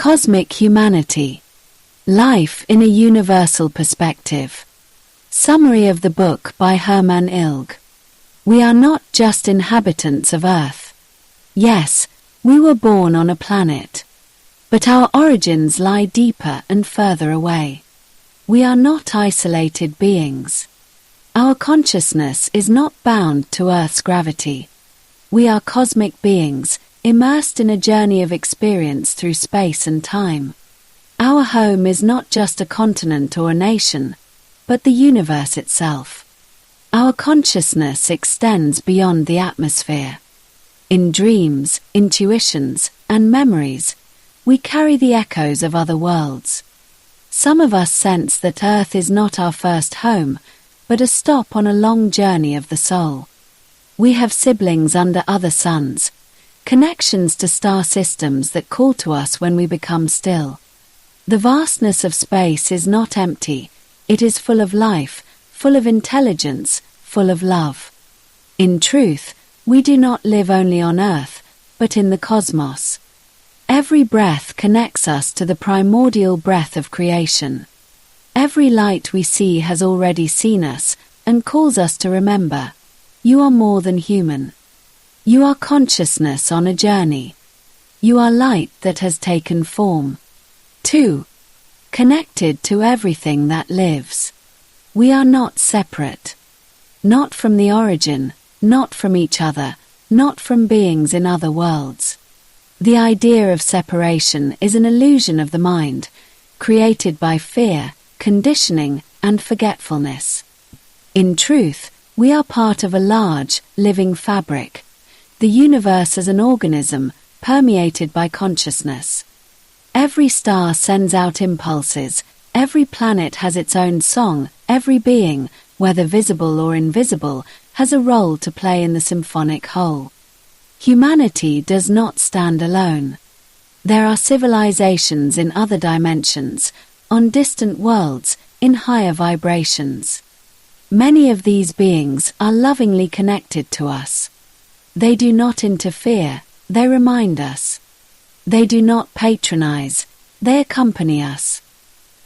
Cosmic Humanity. Life in a Universal Perspective. Summary of the book by Hermann Ilg. We are not just inhabitants of Earth. Yes, we were born on a planet. But our origins lie deeper and further away. We are not isolated beings. Our consciousness is not bound to Earth's gravity. We are cosmic beings, immersed in a journey of experience through space and time. Our home is not just a continent or a nation, but the universe itself. Our consciousness extends beyond the atmosphere. In dreams, intuitions, and memories, we carry the echoes of other worlds. Some of us sense that Earth is not our first home, but a stop on a long journey of the soul. We have siblings under other suns, connections to star systems that call to us when we become still. The vastness of space is not empty, it is full of life, full of intelligence, full of love. In truth, we do not live only on Earth, but in the cosmos. Every breath connects us to the primordial breath of creation. Every light we see has already seen us, and calls us to remember, you are more than human. You are consciousness on a journey. You are light that has taken form. 2. Connected to everything that lives. We are not separate. Not from the origin, not from each other, not from beings in other worlds. The idea of separation is an illusion of the mind, created by fear, conditioning, and forgetfulness. In truth, we are part of a large, living fabric, the universe as an organism permeated by consciousness. Every star sends out impulses, every planet has its own song, every being, whether visible or invisible, has a role to play in the symphonic whole. Humanity does not stand alone. There are civilizations in other dimensions, on distant worlds, in higher vibrations. Many of these beings are lovingly connected to us. They do not interfere, they remind us. They do not patronize, they accompany us.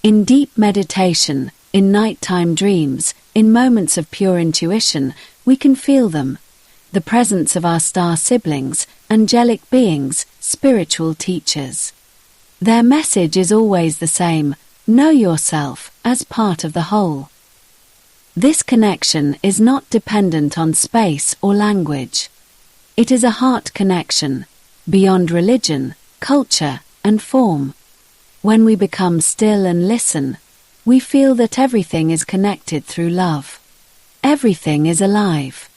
In deep meditation, in nighttime dreams, in moments of pure intuition, we can feel them, the presence of our star siblings, angelic beings, spiritual teachers. Their message is always the same: know yourself as part of the whole. This connection is not dependent on space or language. It is a heart connection, beyond religion, culture, and form. When we become still and listen, we feel that everything is connected through love. Everything is alive.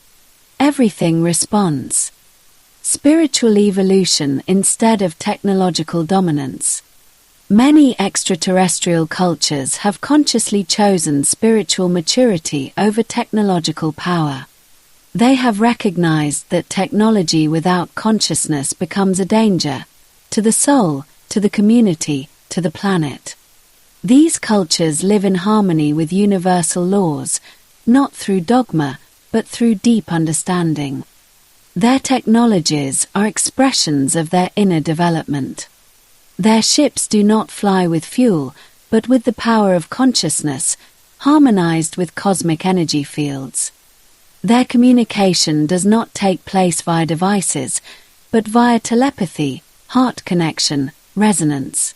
Everything responds. Spiritual evolution instead of technological dominance. Many extraterrestrial cultures have consciously chosen spiritual maturity over technological power. They have recognized that technology without consciousness becomes a danger to the soul, to the community, to the planet. These cultures live in harmony with universal laws, not through dogma, but through deep understanding. Their technologies are expressions of their inner development. Their ships do not fly with fuel, but with the power of consciousness, harmonized with cosmic energy fields. Their communication does not take place via devices, but via telepathy, heart connection, resonance.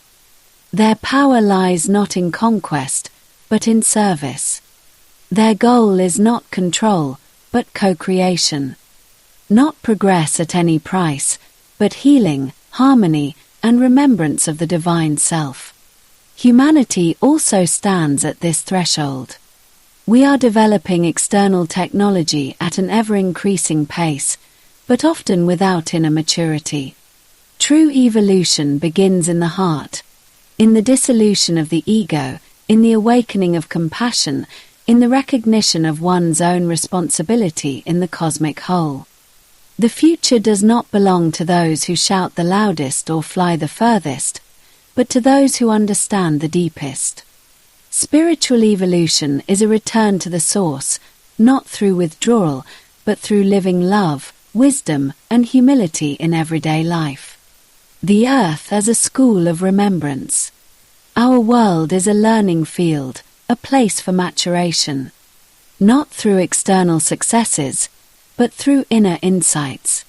Their power lies not in conquest, but in service. Their goal is not control, but co-creation. Not progress at any price, but healing, harmony, and remembrance of the divine self. Humanity also stands at this threshold. We are developing external technology at an ever-increasing pace, but often without inner maturity. True evolution begins in the heart, in the dissolution of the ego, in the awakening of compassion, in the recognition of one's own responsibility in the cosmic whole. The future does not belong to those who shout the loudest or fly the furthest, but to those who understand the deepest. Spiritual evolution is a return to the source, not through withdrawal, but through living love, wisdom, and humility in everyday life. The earth as a school of remembrance. Our world is a learning field, a place for maturation. Not through external successes, but through inner insights.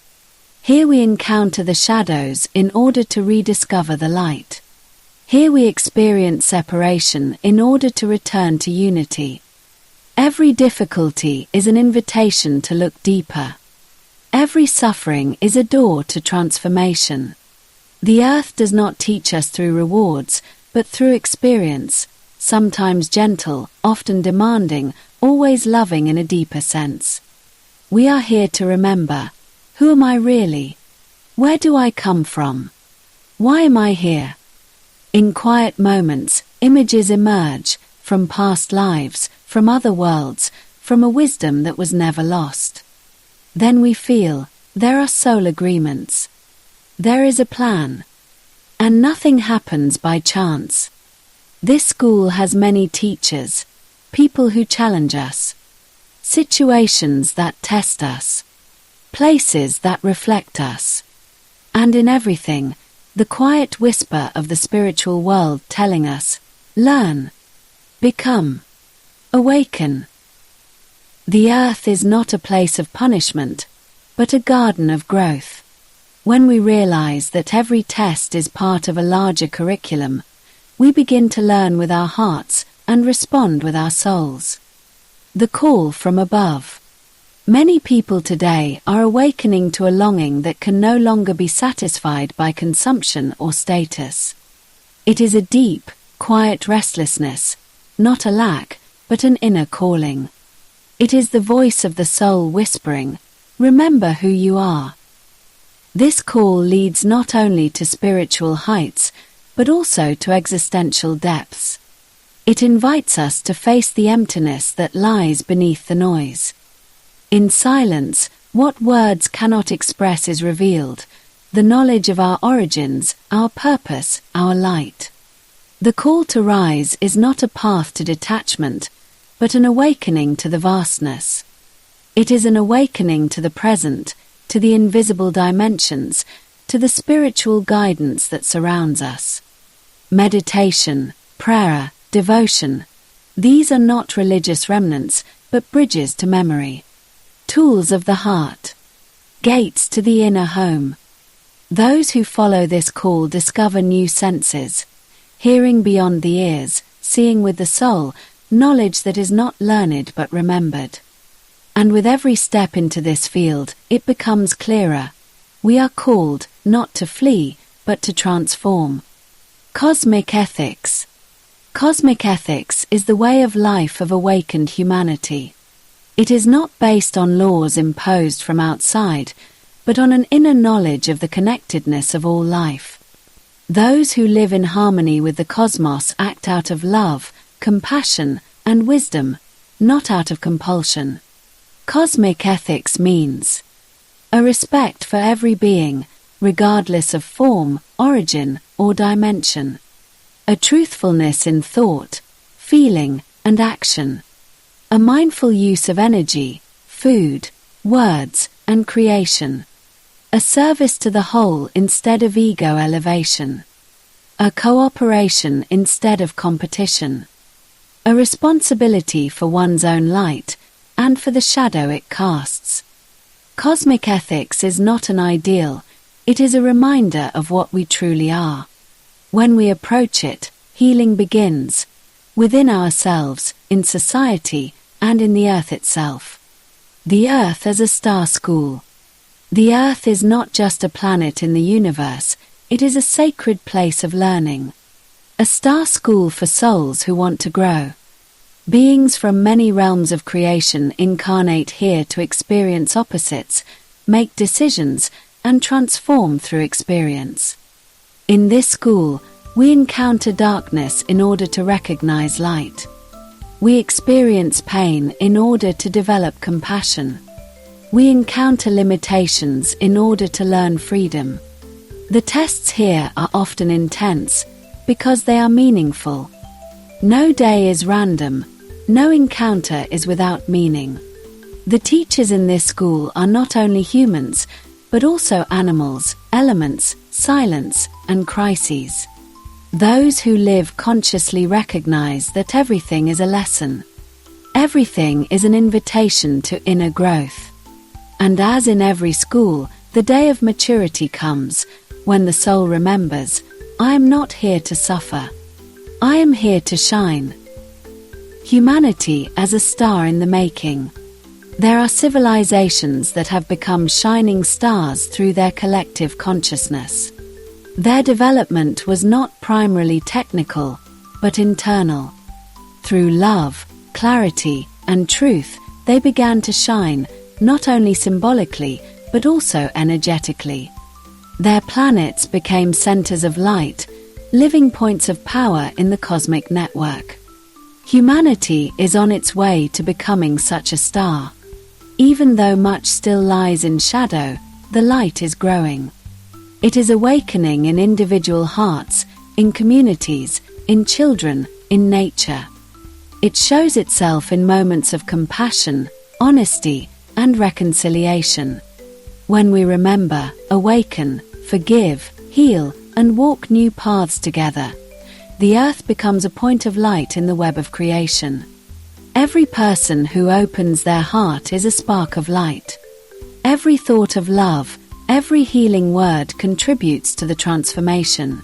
Here we encounter the shadows in order to rediscover the light. Here we experience separation in order to return to unity. Every difficulty is an invitation to look deeper. Every suffering is a door to transformation. The earth does not teach us through rewards, but through experience, sometimes gentle, often demanding, always loving in a deeper sense. We are here to remember, who am I really? Where do I come from? Why am I here? In quiet moments, images emerge, from past lives, from other worlds, from a wisdom that was never lost. Then we feel, there are soul agreements. There is a plan. And nothing happens by chance. This school has many teachers, people who challenge us, situations that test us, places that reflect us, and in everything, the quiet whisper of the spiritual world telling us, learn, become, awaken. The earth is not a place of punishment, but a garden of growth. When we realize that every test is part of a larger curriculum, we begin to learn with our hearts and respond with our souls. The call from above. Many people today are awakening to a longing that can no longer be satisfied by consumption or status. It is a deep, quiet restlessness, not a lack, but an inner calling. It is the voice of the soul whispering, remember who you are. This call leads not only to spiritual heights, but also to existential depths. It invites us to face the emptiness that lies beneath the noise. In silence, what words cannot express is revealed, the knowledge of our origins, our purpose, our light. The call to rise is not a path to detachment, but an awakening to the vastness. It is an awakening to the present, to the invisible dimensions, to the spiritual guidance that surrounds us. Meditation, prayer, devotion, these are not religious remnants, but bridges to memory. Tools of the heart. Gates to the inner home. Those who follow this call discover new senses, hearing beyond the ears, seeing with the soul, knowledge that is not learned but remembered. And with every step into this field, it becomes clearer. We are called, not to flee, but to transform. Cosmic ethics. Cosmic ethics is the way of life of awakened humanity. It is not based on laws imposed from outside, but on an inner knowledge of the connectedness of all life. Those who live in harmony with the cosmos act out of love, compassion, and wisdom, not out of compulsion. Cosmic ethics means a respect for every being, regardless of form, origin, or dimension. A truthfulness in thought, feeling, and action. A mindful use of energy, food, words, and creation. A service to the whole instead of ego elevation. A cooperation instead of competition. A responsibility for one's own light, and for the shadow it casts. Cosmic ethics is not an ideal, it is a reminder of what we truly are. When we approach it, healing begins, within ourselves, in society, and in the earth itself. The earth as a star school. The earth is not just a planet in the universe, it is a sacred place of learning. A star school for souls who want to grow. Beings from many realms of creation incarnate here to experience opposites, make decisions, and transform through experience. In this school, we encounter darkness in order to recognize light. We experience pain in order to develop compassion. We encounter limitations in order to learn freedom. The tests here are often intense because they are meaningful. No day is random, no encounter is without meaning. The teachers in this school are not only humans, but also animals, elements, silence, and crises. Those who live consciously recognize that everything is a lesson. Everything is an invitation to inner growth. And as in every school, the day of maturity comes, when the soul remembers, I am not here to suffer. I am here to shine. Humanity as a star in the making. There are civilizations that have become shining stars through their collective consciousness. Their development was not primarily technical, but internal. Through love, clarity, and truth, they began to shine, not only symbolically, but also energetically. Their planets became centers of light, living points of power in the cosmic network. Humanity is on its way to becoming such a star. Even though much still lies in shadow, the light is growing. It is awakening in individual hearts, in communities, in children, in nature. It shows itself in moments of compassion, honesty, and reconciliation. When we remember, awaken, forgive, heal, and walk new paths together, the earth becomes a point of light in the web of creation. Every person who opens their heart is a spark of light. Every thought of love, every healing word contributes to the transformation.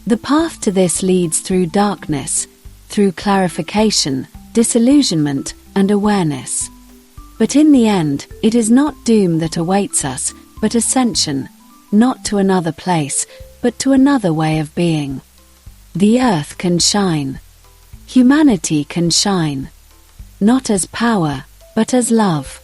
The path to this leads through darkness, through clarification, disillusionment, and awareness. But in the end, it is not doom that awaits us, but ascension, not to another place, but to another way of being. The earth can shine. Humanity can shine. Not as power, but as love.